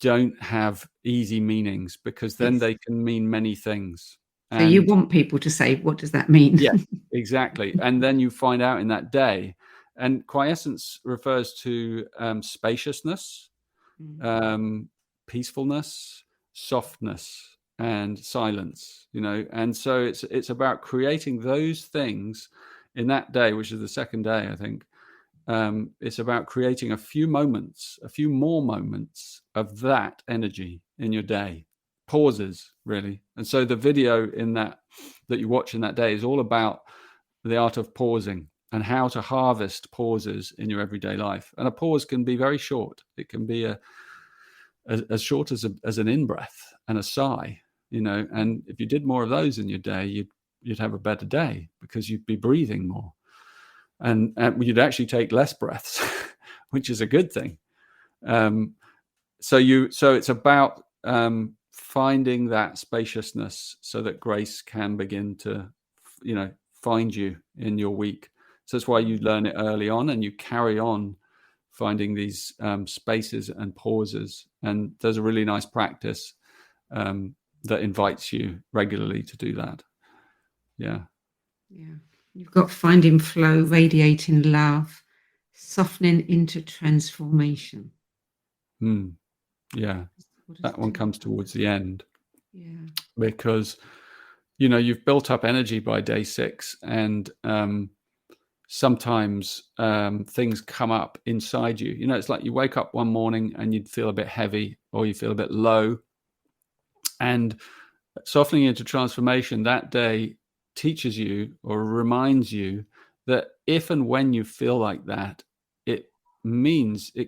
don't have easy meanings, because then they can mean many things. So you want people to say, what does that mean? Yeah, exactly. And then you find out in that day, And quiescence refers to spaciousness, peacefulness, softness, and silence, and so it's about creating those things in that day, which is the second day, I think. It's about creating a few more moments of that energy in your day, pauses, really. And so the video in that you watch in that day is all about the art of pausing and how to harvest pauses in your everyday life. And a pause can be very short. It can be as short as an in-breath and a sigh, and if you did more of those in your day, you'd have a better day because you'd be breathing more. And you'd actually take less breaths, which is a good thing. So it's about finding that spaciousness so that grace can begin to, find you in your week. So that's why you learn it early on, and you carry on finding these spaces and pauses. And there's a really nice practice that invites you regularly to do that. Yeah. You've got finding flow, radiating love, softening into transformation. Yeah, that one comes towards the end. Yeah, because you've built up energy by day 6, and sometimes things come up inside you. It's like you wake up one morning and you'd feel a bit heavy, or you feel a bit low, and softening into transformation that day teaches you or reminds you that if and when you feel like that, it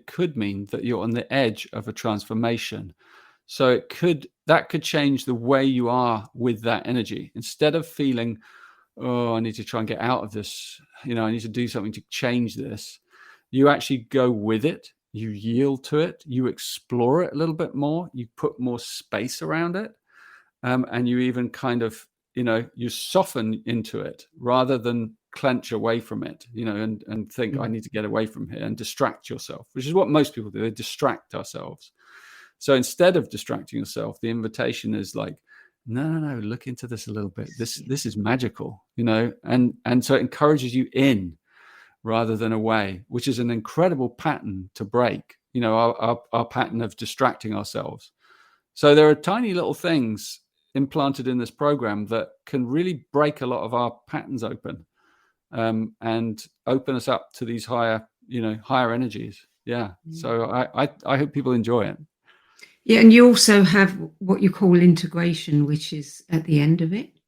could mean that you're on the edge of a transformation. So that could change the way you are with that energy. Instead of feeling, I need to try and get out of this, I need to do something to change this, you actually go with it, you yield to it, you explore it a little bit more, you put more space around it, and you even kind of, you soften into it rather than clench away from it, and think, I need to get away from here, and distract yourself, which is what most people do. They distract ourselves. So instead of distracting yourself, the invitation is like, no, look into this a little bit. This is magical, and so it encourages you in rather than away, which is an incredible pattern to break, our pattern of distracting ourselves. So there are tiny little things implanted in this program that can really break a lot of our patterns open, and open us up to these higher energies. Yeah. So I hope people enjoy it. Yeah, and you also have what you call integration, which is at the end of it.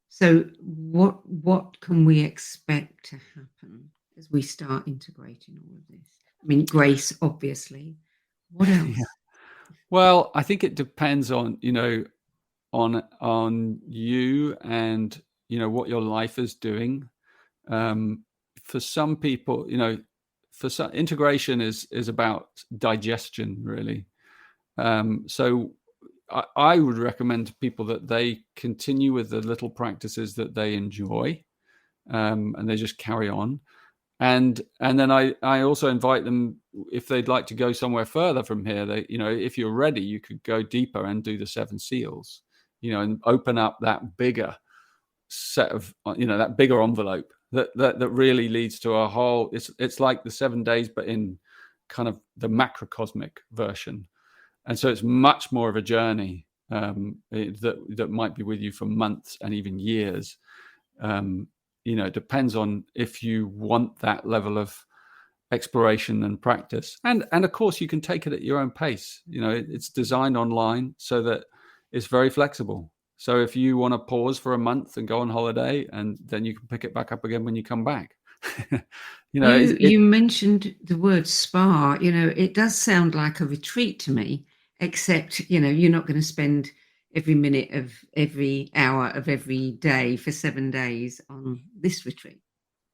So what can we expect to happen as we start integrating all of this? I mean, grace, obviously. What else? Yeah. Well, I think it depends on on you and what your life is doing. For some people, integration is about digestion, really. So I would recommend to people that they continue with the little practices that they enjoy, and they just carry on. And then I also invite them, if they'd like to go somewhere further from here, if you're ready, you could go deeper and do the 7 seals, and open up that bigger set of, that bigger envelope that really leads to a whole, it's like the 7 days, but in kind of the macrocosmic version. And so it's much more of a journey that might be with you for months and even years. It depends on if you want that level of exploration and practice. And of course, you can take it at your own pace. It's designed online so that it's very flexible. So if you want to pause for a month and go on holiday, and then you can pick it back up again when you come back. You mentioned the word spa. It does sound like a retreat to me, except, you're not going to spend every minute of every hour of every day for 7 days on this retreat.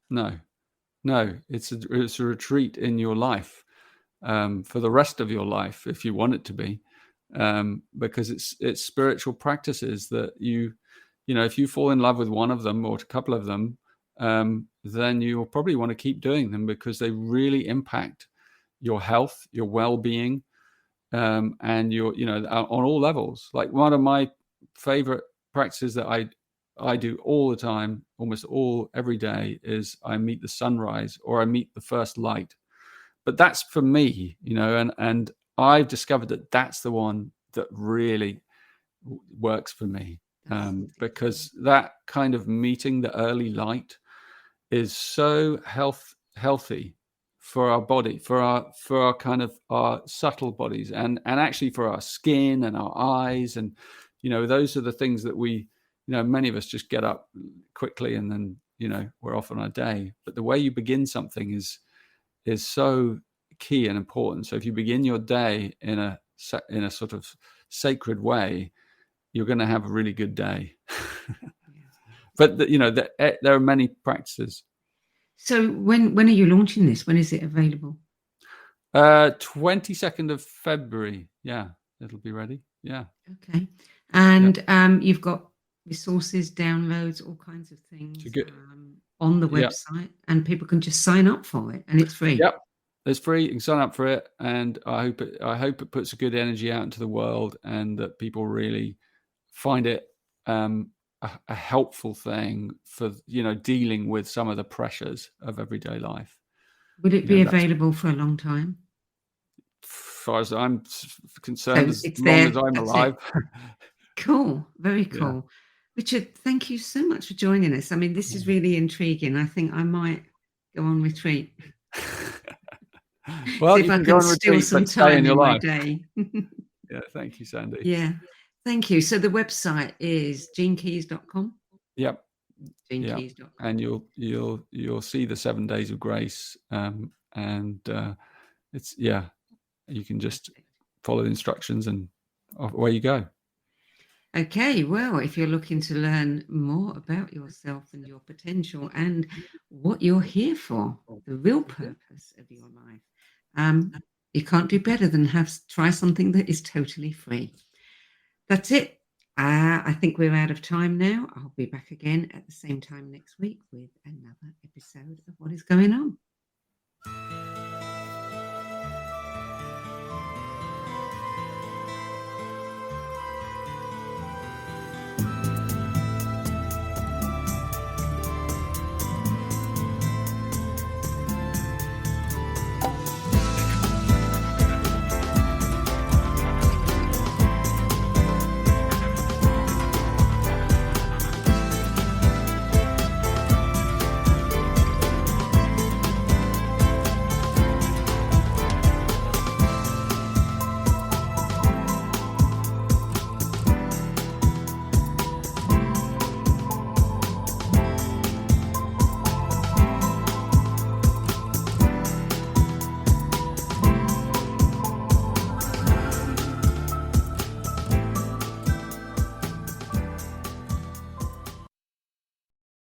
No, it's a retreat in your life, for the rest of your life, if you want it to be, because it's spiritual practices that if you fall in love with one of them or a couple of them, then you'll probably want to keep doing them, because they really impact your health, your well-being, and your, on all levels. Like one of my favorite practices that I do all the time, every day, is I meet the sunrise or I meet the first light. But that's for me, and I've discovered that that's the one that really works for me, because that kind of meeting the early light is so healthy for our body, for our kind of our subtle bodies, and actually for our skin and our eyes, and those are the things that we, many of us just get up quickly and then we're off on our day. But the way you begin something is so key and important. So if you begin your day in a sort of sacred way, you're going to have a really good day. But there are many practices. So when are you launching this? When is it available? 22nd of February. Yeah, it'll be ready. Yeah. Okay. And you've got resources, downloads, all kinds of things on the website, and people can just sign up for it, and it's free. Yep. It's free. You can sign up for it, and I hope it puts a good energy out into the world, and that people really find it a helpful thing for dealing with some of the pressures of everyday life. Will it be available for a long time? As far as I'm concerned, So as long as I'm alive. Cool. Very cool. Yeah. Richard, thank you so much for joining us. I mean, this is really intriguing. I think I might go on retreat. Well, see if I can steal some time in my day. Yeah, thank you, Sandie. Yeah, thank you. So the website is genekeys.com. Yep. Genekeys.com. And you'll see the 7 days of grace, and it's you can just follow the instructions and away you go. Okay, well, if you're looking to learn more about yourself and your potential and what you're here for, the real purpose of your life, you can't do better than try something that is totally free. That's it. I think we're out of time now. I'll be back again at the same time next week with another episode of What is Going On.